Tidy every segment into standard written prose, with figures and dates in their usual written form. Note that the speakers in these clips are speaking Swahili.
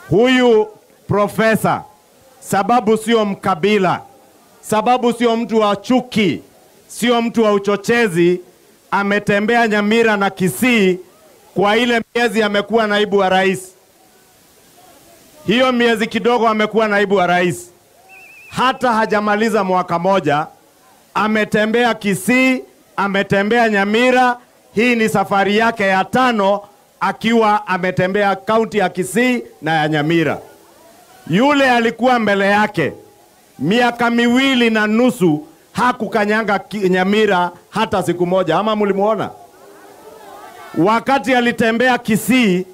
Huyu profesa, sababu sio mkabila, sababu sio mtu wa chuki, sio mtu wa uchochezi, ametembea Nyamira na Kisii kwa ile miezi amekuwa naibu wa rais. Hiyo miezi kidogo amekuwa naibu wa rais. Hata hajamaliza mwaka moja, ametembea Kisii, ametembea Nyamira. Hii ni safari yake ya 5 akiwa ametembea kaunti ya Kisii na ya Nyamira. Yule alikuwa mbele yake miaka 2.5 hakukanyanga Nyamira hata siku moja. Ama mulimuona? Wakati alitembea Kisii,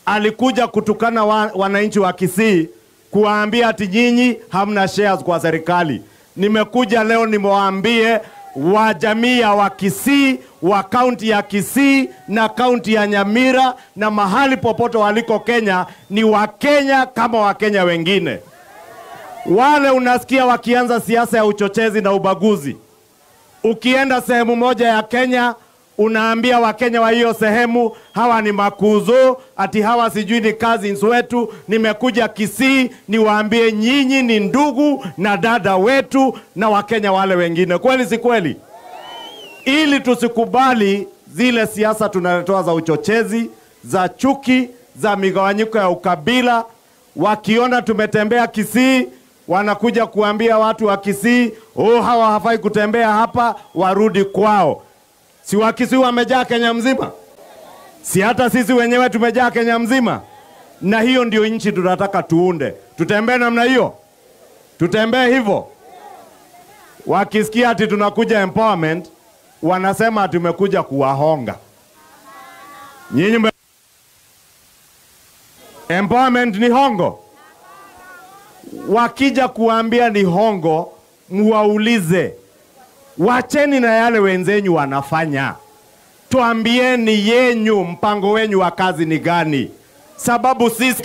alikuja kutukana wananchi wa Kisii, kuwaambia ati nyinyi hamna shares kwa serikali. Nimekuja leo nimewaambie wa jamii ya wa Kisii, wa kaunti ya Kisii na kaunti ya Nyamira na mahali popote waliko Kenya ni wa Kenya kama wa Kenya wengine. Wale unasikia wakianza siasa ya uchochezi na ubaguzi. Ukienda sehemu moja ya Kenya, unaambia Wakenya wa hiyo sehemu hawa ni makuzo, ati hawa sijui ni cousins wetu. Nimekuja Kisii niwaambie nyinyi ni ndugu na dada wetu na Wakenya wale wengine. Kweli si kweli? Ili tusikubali zile siasa tunaletoa za uchochezi, za chuki, za migawanyiko ya ukabila. Wakiona tumetembea Kisii, wanakuja kuambia watu wa Kisii, hawa hafai kutembea hapa, warudi kwao. Si wa Kisii wamejaa Kenya mzima? Si hata sisi wenyewe tumejaa Kenya mzima? Na hiyo ndio nchi tunataka tuunde. Tutembee namna hiyo? Tutembee hivyo? Wakisikia ati tunakuja empowerment, wanasema tumekuja kuwahonga. Nyinyi empowerment ni hongo? Wakija kuambia ni hongo, muwaulize, wacheni na yale wenzenyu wanafanya. Tuambieni yenyu, mpango wenyu wa kazi ni gani? Sababu sisi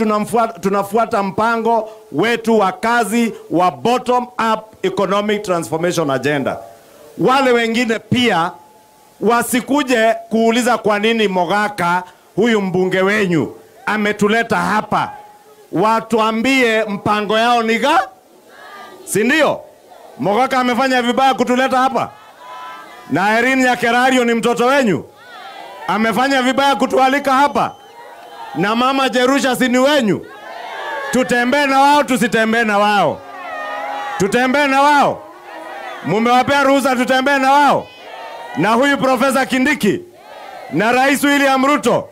tunafuata mpango wetu wa kazi wa bottom up economic transformation agenda. Wale wengine pia wasikuje kuuliza kwa nini Mogaka, huyu mbunge wenyu, ametuleta hapa. Watuambie mpango yao ni gani? Si ndio? Mogaka amefanya vibaya kutuleta hapa? Na Irene Nyakerario ni mtoto wenyu? Amefanya vibaya kutualika hapa? Na Mama Jerusha si ni wenyu? Tutembee na wao, tusitembee na wao? Tutembee na wao? Mumewapea ruhusa tutembee na wao? Na huyu Profesa Kindiki na Rais William Ruto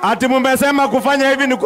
ati mumesema kufanya hivi ni